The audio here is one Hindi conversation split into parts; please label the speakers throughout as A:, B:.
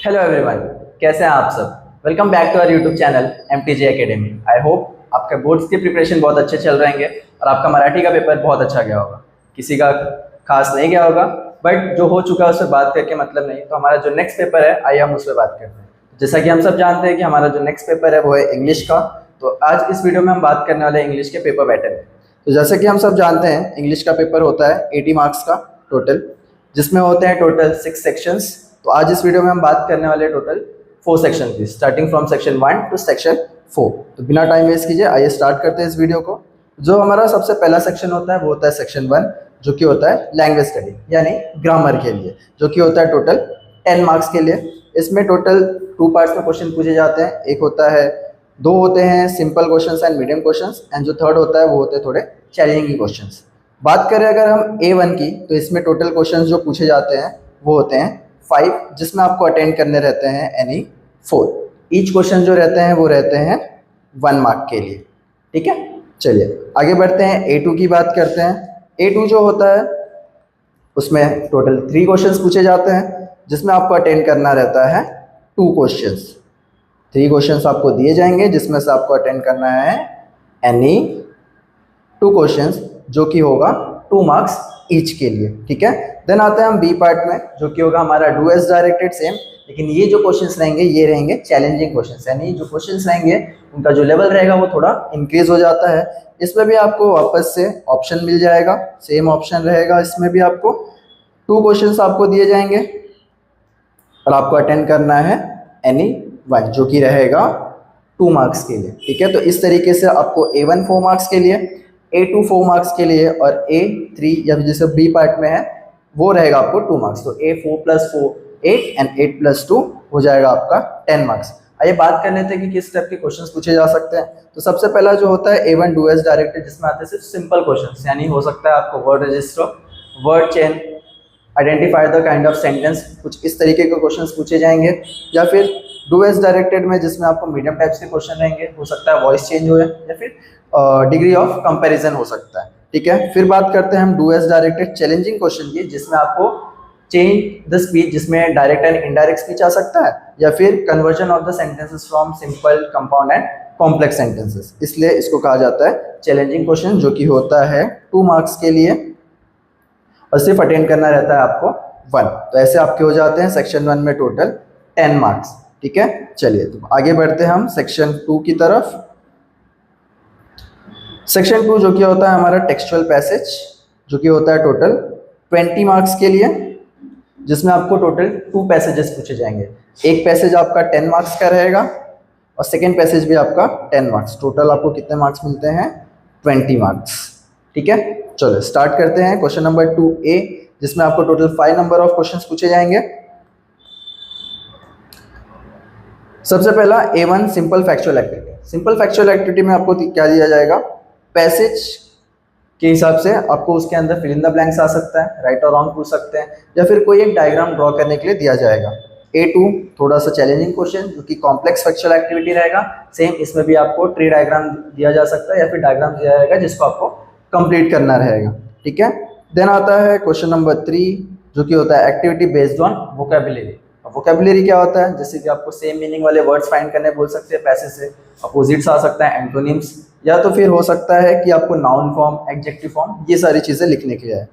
A: हेलो एवरीवन, कैसे हैं आप सब। Welcome back to our YouTube channel MTJ academy. I hope आपके बोर्ड्स की प्रिपरेशन बहुत अच्छे चल रहे हैं और आपका मराठी का पेपर बहुत अच्छा गया होगा। किसी का खास नहीं गया होगा, बट जो हो चुका है उस पर बात करके मतलब नहीं। तो हमारा जो नेक्स्ट पेपर है, आइए हम उस पर बात करते हैं। जैसा कि हम सब जानते हैं कि हमारा जो नेक्स्ट पेपर है वो है इंग्लिश का। तो आज इस वीडियो में हम बात करने वाले हैं इंग्लिश के पेपर पैटर्न। तो जैसे कि हम सब जानते हैं, इंग्लिश का पेपर होता है 80 मार्क्स का टोटल, जिसमें होते हैं टोटल 6 सेक्शंस। तो आज इस वीडियो में हम बात करने वाले टोटल 4 सेक्शन की, starting from section 1 to section 4। तो बिना टाइम वेस्ट कीजिए आइए स्टार्ट करते हैं इस वीडियो को। जो हमारा सबसे पहला सेक्शन होता है वो होता है सेक्शन 1, जो कि होता है लैंग्वेज स्टडी यानी ग्रामर के लिए, जो कि होता है टोटल 10 मार्क्स के लिए। इसमें टोटल 2 पार्ट्स में क्वेश्चन पूछे जाते हैं। एक होता है, 2 होते हैं simple questions and medium questions, and जो थर्ड होता है वो होते हैं थोड़े चैलेंजिंग क्वेश्चंस। बात करें अगर हम A1 की, तो इसमें टोटल क्वेश्चंस जो पूछे जाते हैं वो होते हैं 5, जिसमें आपको अटेंड करने रहते हैं एनी 4। ईच क्वेश्चन जो रहते हैं वो रहते हैं 1 मार्क के लिए। ठीक है, चलिए आगे बढ़ते हैं। A2 की बात करते हैं। A2 जो होता है उसमें टोटल 3 क्वेश्चंस पूछे जाते हैं, जिसमें आपको अटेंड करना रहता है 2 क्वेश्चंस। 3 क्वेश्चंस आपको दिए जाएंगे, जिसमें से आपको अटेंड करना है एनी 2 क्वेश्चंस, जो कि होगा 2 मार्क्स ईच के लिए। ठीक है, देन आते हैं हम बी पार्ट में, जो कि होगा हमारा डू एज डायरेक्टेड सेम, लेकिन ये जो क्वेश्चंस रहेंगे ये रहेंगे चैलेंजिंग क्वेश्चंस, यानी जो क्वेश्चंस रहेंगे उनका जो लेवल रहेगा वो थोड़ा इंक्रीज हो जाता है। इसमें भी आपको वापस से ऑप्शन मिल जाएगा, सेम ऑप्शन रहेगा। इसमें भी आपको 2 क्वेश्चंस आपको दिए जाएंगे और आपको अटेंड करना है एनी 1, जो कि रहेगा 2 मार्क्स के लिए। ठीक है, तो इस तरीके से आपको A1 4 मार्क्स के लिए, A2 4 मार्क्स के लिए, और A3 या जैसे बी पार्ट में है वो रहेगा आपको 2 मार्क्स। तो A4 + 4 8 एंड 8 + 2 हो जाएगा आपका 10 मार्क्स। आइए बात कर लेते हैं कि किस टाइप के क्वेश्चंस पूछे जा सकते हैं। तो सबसे पहला जो होता है A1 डू एज डायरेक्टेड, जिसमें आते हैं सिर्फ सिंपल क्वेश्चंस, यानी हो सकता है आपको word register, word chain, identify the kind of sentence, कुछ इस तरीके के क्वेश्चंस पूछे जाएंगे। या फिर डू एज डायरेक्टेड में, जिसमें आपको मीडियम टाइप्स के क्वेश्चन रहेंगे, हो सकता है वॉइस चेंज हो या फिर डिग्री ऑफ कंपैरिजन हो सकता है। ठीक है, फिर बात करते हैं हम do as directed challenging question की, जिसमें आपको चेंज द स्पीच, जिसमें डायरेक्ट एंड इनडायरेक्ट स्पीच आ सकता है, या फिर conversion of the sentences from simple, compound and complex sentences. इसलिए इसको कहा जाता है चैलेंजिंग क्वेश्चन, जो कि होता है 2 मार्क्स के लिए और सिर्फ अटेंड करना रहता है आपको 1। तो ऐसे आपके हो जाते हैं सेक्शन 1 में टोटल 10 मार्क्स। ठीक है, चलिए तो आगे बढ़ते हैं हम सेक्शन 2 की तरफ। सेक्शन 2 जो कि होता है हमारा टेक्सचुअल पैसेज, जो कि होता है टोटल 20 मार्क्स के लिए, जिसमें आपको टोटल 2 पैसेजेस पूछे जाएंगे। एक पैसेज आपका 10 मार्क्स का रहेगा और सेकेंड पैसेज भी आपका 10 मार्क्स। टोटल आपको कितने मार्क्स मिलते हैं? 20 मार्क्स। ठीक है, चलो स्टार्ट करते हैं। क्वेश्चन नंबर 2A, जिसमें आपको टोटल 5 नंबर ऑफ क्वेश्चंस पूछे जाएंगे। सबसे पहला A1 simple factual activity. Simple factual activity में आपको क्या दिया जाएगा? पैसेज के हिसाब से आपको उसके अंदर फिल इन द ब्लैंक्स आ सकता है, राइट और रॉन्ग पूछ सकते हैं, या फिर कोई एक डायग्राम ड्रॉ करने के लिए दिया जाएगा। A2 थोड़ा सा चैलेंजिंग क्वेश्चन, जो कि कॉम्प्लेक्स फैक्चुअल एक्टिविटी रहेगा। सेम इसमें भी आपको ट्री डायग्राम दिया जा सकता है या फिर डायग्राम दिया जाएगा, जिसको आपको कंप्लीट करना रहेगा। ठीक है, देन आता है क्वेश्चन नंबर 3, जो कि होता है activity based on vocabulary. Vocabulary क्या होता है? जैसे कि आपको सेम मीनिंग वाले वर्ड्स फाइंड करने बोल सकते हैं पैसेज से, अपोजिट्स आ सकता है, एंटोनिम्स, या तो फिर हो सकता है कि आपको नाउन फॉर्म, एडजेक्टिव फॉर्म, ये सारी चीज़ें लिखने के लिए है।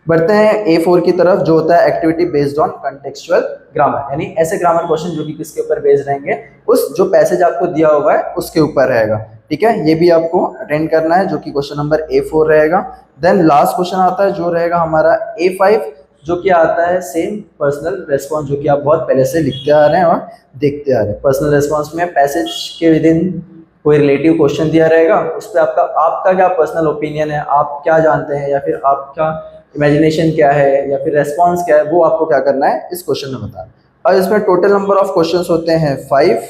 A: बढ़ते हैं A4 की तरफ, जो होता है activity based on contextual grammar, यानी ऐसे ग्रामर क्वेश्चन जो कि किसके ऊपर बेस्ड रहेंगे, उस जो पैसेज आपको दिया हुआ है उसके ऊपर रहेगा। ठीक है, ये भी आपको अटेंड करना है, जो कि क्वेश्चन नंबर A4 रहेगा। देन लास्ट क्वेश्चन आता है जो रहेगा हमारा A5, जो कि आता है सेम पर्सनल रेस्पॉन्स, जो कि आप बहुत पहले से लिखते आ रहे हैं और देखते आ रहे हैं। पर्सनल रेस्पॉन्स में पैसेज के विद इन कोई रिलेटिव क्वेश्चन दिया रहेगा, उस पर आपका क्या पर्सनल ओपिनियन है, आप क्या जानते हैं, या फिर आपका इमेजिनेशन क्या है, या फिर रेस्पॉन्स क्या है, वो आपको क्या करना है इस क्वेश्चन में बताना। और इसमें टोटल नंबर ऑफ क्वेश्चन होते हैं 5,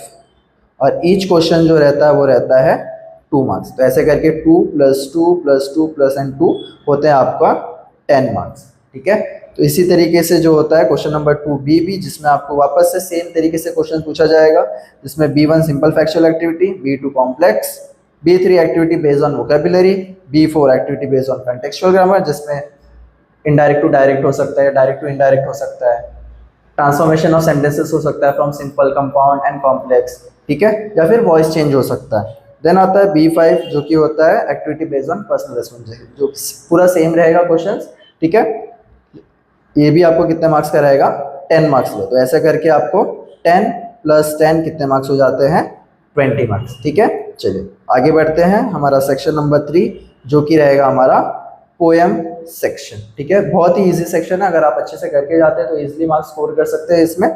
A: और ईच क्वेश्चन जो रहता है वो रहता है 2 मार्क्स। तो ऐसे करके 2 + 2 + 2 + 2 होते हैं आपका 10 मार्क्स। ठीक है, तो इसी तरीके से जो होता है क्वेश्चन नंबर 2B भी, जिसमें आपको वापस से सेम तरीके से क्वेश्चन पूछा जाएगा, जिसमें B1 simple factual activity, B2 complex, B3 activity based on vocabulary, B4 activity based on contextual grammar, जिसमें इनडायरेक्ट टू डायरेक्ट हो सकता है, डायरेक्ट टू इनडायरेक्ट हो सकता है, ट्रांसफॉर्मेशन ऑफ सेंटेंसेस हो सकता है from simple, compound and complex, ठीक है, या फिर वॉइस चेंज हो सकता है। देन आता है B5 जो कि होता है activity based on personal responsibility, जो पूरा सेम रहेगा क्वेश्चन, ठीक है। ये भी आपको कितने मार्क्स का रहेगा, 10 मार्क्स का। तो ऐसे करके आपको 10 + 10 कितने मार्क्स हो जाते हैं, 20 मार्क्स, ठीक है। चलिए आगे बढ़ते हैं, हमारा सेक्शन नंबर 3 जो कि रहेगा हमारा पोएम सेक्शन, ठीक है। बहुत ही इजी सेक्शन है, अगर आप अच्छे से करके जाते हैं तो इजीली मार्क्स स्कोर कर सकते हैं। इसमें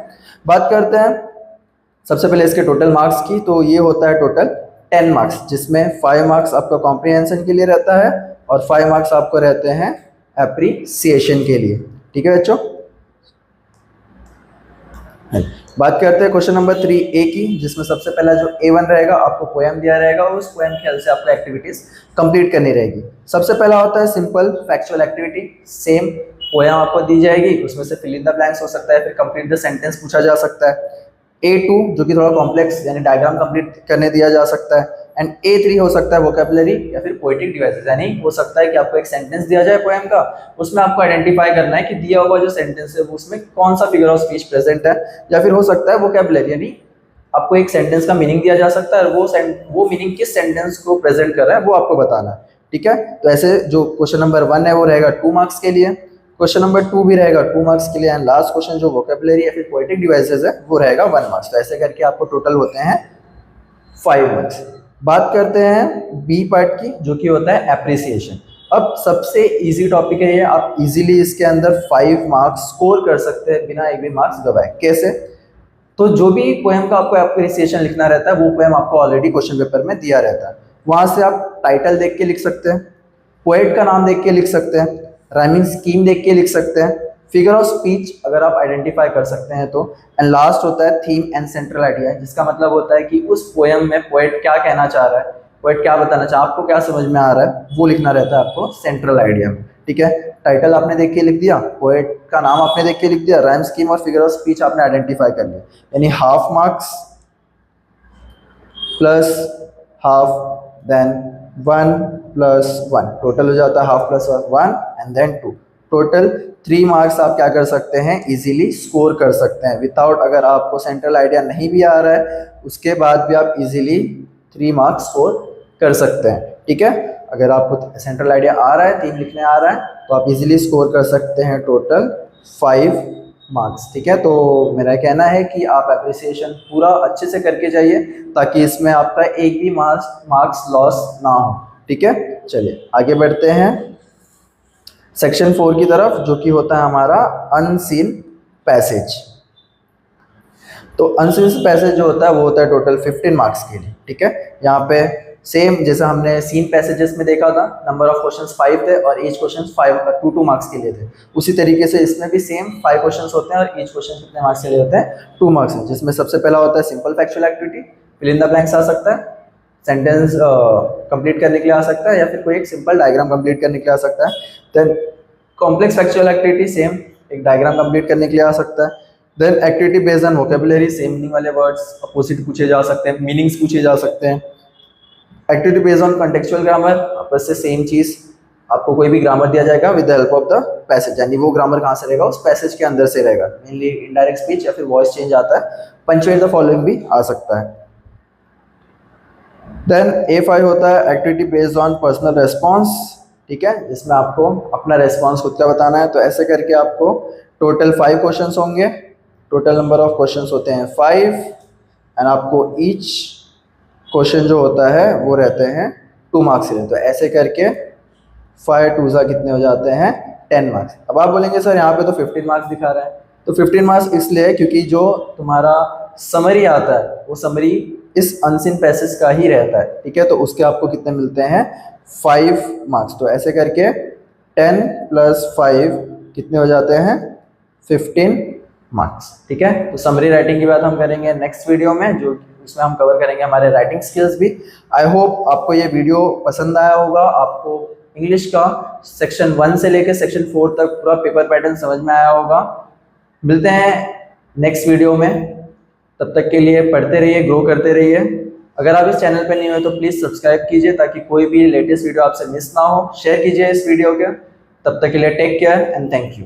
A: बात करते हैं सबसे पहले इसके टोटल मार्क्स की। तो ये होता है टोटल 10 मार्क्स, जिसमें 5 मार्क्स आपका कॉम्प्रिहेंशन के लिए रहता है और 5 मार्क्स आपको रहते हैं एप्रिसिएशन के लिए, ठीक है बच्चों। बात करते हैं क्वेश्चन नंबर 3A की, जिसमें सबसे पहला जो A1 रहेगा, आपको पोएम दिया रहेगा, उस पोएम के हेल्प से आपको एक्टिविटीज कंप्लीट करनी रहेगी। सबसे पहला होता है simple factual activity, same poem आपको दी जाएगी, उसमें से फिल इन द ब्लैंक्स हो सकता है, फिर कंप्लीट द सेंटेंस पूछा जा सकता है। A2 जो कि थोड़ा कॉम्प्लेक्स यानी डायग्राम कंप्लीट करने दिया जा सकता है। एंड A3 हो सकता है वोकैबुलरी या फिर पोएटिक डिवाइसेस, यानी हो सकता है कि आपको एक सेंटेंस दिया जाए पोएम का, उसमें आपको आइडेंटिफाई करना है कि दिया हुआ जो सेंटेंस है वो उसमें कौन सा फिगर ऑफ स्पीच प्रेजेंट है, या फिर हो सकता है वोकैबुलरी, यानी आपको एक सेंटेंस का मीनिंग दिया जा सकता है और वो मीनिंग किस सेंटेंस को प्रेजेंट कर रहा है वो आपको बताना है, ठीक है। तो ऐसे जो क्वेश्चन नंबर 1 है वो रहेगा 2 मार्क्स के लिए, क्वेश्चन नंबर 2 भी रहेगा 2 मार्क्स के लिए, एंड लास्ट क्वेश्चन जो वोकैबुलरी या फिर पोएटिक डिवाइसेस है वो रहेगा 1 मार्क्स। तो ऐसे करके आपको टोटल होते हैं 5 मार्क्स। बात करते हैं बी पार्ट की, जो कि होता है एप्रिसिएशन। अब सबसे इजी टॉपिक है ये, आप इजीली इसके अंदर 5 मार्क्स स्कोर कर सकते हैं बिना एक भी मार्क्स गवाए। कैसे? तो जो भी पोएम का आपको एप्रिसिएशन लिखना रहता है वो पोएम आपको ऑलरेडी क्वेश्चन पेपर में दिया रहता है, वहां से आप टाइटल देख के लिख सकते हैं, पोएट का नाम देख के लिख सकते हैं, राइमिंग स्कीम देख के लिख सकते हैं, फिगर ऑफ स्पीच अगर आप आइडेंटिफाई कर सकते हैं तो, एंड लास्ट होता है थीम एंड सेंट्रल आइडिया, जिसका मतलब होता है कि उस पोएम में पोएट क्या कहना चाह रहा है, पोएट क्या बताना चाह, आपको क्या समझ में आ रहा है, वो लिखना रहता है आपको सेंट्रल आइडिया में, ठीक है। टाइटल आपने देख के लिख दिया, पोएट का नाम आपने देख के लिख दिया, राइम स्कीम और फिगर ऑफ स्पीच आपने आइडेंटिफाई कर लिया, यानी half marks plus half, then 1 + 1, total हो जाता है half plus 1 and then 2, total 3 marks आप क्या कर सकते हैं, इजीली स्कोर कर सकते हैं विदाउट, अगर आपको सेंट्रल आइडिया नहीं भी आ रहा है उसके बाद भी आप इजीली 3 मार्क्स स्कोर कर सकते हैं, ठीक है। अगर आपको सेंट्रल आइडिया आ रहा है, 3 लिखने आ रहा है, तो आप इजीली स्कोर कर सकते हैं टोटल 5 मार्क्स, ठीक है। तो मेरा कहना है कि आप एप्रिसिएशन पूरा अच्छे से करके जाइए ताकि इसमें आपका एक भी मार्क्स लॉस ना हो, ठीक है। चलिए आगे बढ़ते हैं सेक्शन 4 की तरफ, जो कि होता है हमारा अनसीन पैसेज। तो अनसीन पैसेज जो होता है वो होता है टोटल 15 मार्क्स के लिए, ठीक है। यहाँ पे सेम जैसा हमने सीन पैसेजेस में देखा था, नंबर ऑफ क्वेश्चंस 5 थे और ईच क्वेश्चन 2 मार्क्स के लिए थे, उसी तरीके से इसमें भी सेम 5 क्वेश्चंस होते हैं और ईच क्वेश्चन कितने मार्क्स के लिए होते हैं, 2 मार्क्स, जिसमें सबसे पहला होता है simple factual activity, fill in the blanks आ सकता है, सेंटेंस कंप्लीट करने के लिए आ सकता है, या फिर कोई एक सिंपल डायग्राम कंप्लीट करने के लिए आ सकता है। Then complex factual activity, same एक डायग्राम कंप्लीट करने के लिए आ सकता है। Then activity based on vocabulary, same meaning वाले वर्ड्स अपोजिट पूछे जा सकते हैं, मीनिंग्स पूछे जा सकते हैं। Activity based on contextual grammar, आपस से सेम चीज, आपको कोई भी ग्रामर दिया जाएगा with the help of the passage, यानी वो ग्रामर कहाँ से रहेगा, उस पैसेज के अंदर से रहेगा, मेनली इनडायरेक्ट स्पीच या फिर वॉइस चेंज आता है, पंक्चुएट द फॉलोइंग भी आ सकता है। देन A5 होता है activity based on personal response, ठीक है, जिसमें आपको अपना रेस्पॉन्स खुद का बताना है। तो ऐसे करके आपको टोटल 5 क्वेश्चंस होंगे, टोटल नंबर ऑफ क्वेश्चंस होते हैं 5, एंड आपको ईच क्वेश्चन जो होता है वो रहते हैं 2 मार्क्स के लिए। तो ऐसे करके 5 2 कितने हो जाते हैं, 10 मार्क्स। अब आप बोलेंगे सर यहाँ पे तो 15 मार्क्स दिखा रहा है, तो 15 मार्क्स इसलिए क्योंकि जो तुम्हारा समरी आता है वो समरी इस अनसीन पैसेज का ही रहता है, ठीक है। तो उसके आपको कितने मिलते हैं, 5 मार्क्स। तो ऐसे करके 10 + 5 कितने हो जाते हैं, 15 मार्क्स, ठीक है। तो समरी राइटिंग की बात हम करेंगे नेक्स्ट वीडियो में, जो उसमें हम कवर करेंगे हमारे राइटिंग स्किल्स भी। आई होप आपको ये वीडियो पसंद आया होगा, आपको इंग्लिश का सेक्शन 1 से लेकर सेक्शन 4 तक पूरा पेपर पैटर्न समझ में आया होगा। मिलते हैं नेक्स्ट वीडियो में, तब तक के लिए पढ़ते रहिए, ग्रो करते रहिए। अगर आप इस चैनल पर नहीं हो तो प्लीज़ सब्सक्राइब कीजिए ताकि कोई भी लेटेस्ट वीडियो आपसे मिस ना हो। शेयर कीजिए इस वीडियो के। तब तक के लिए take care and thank you.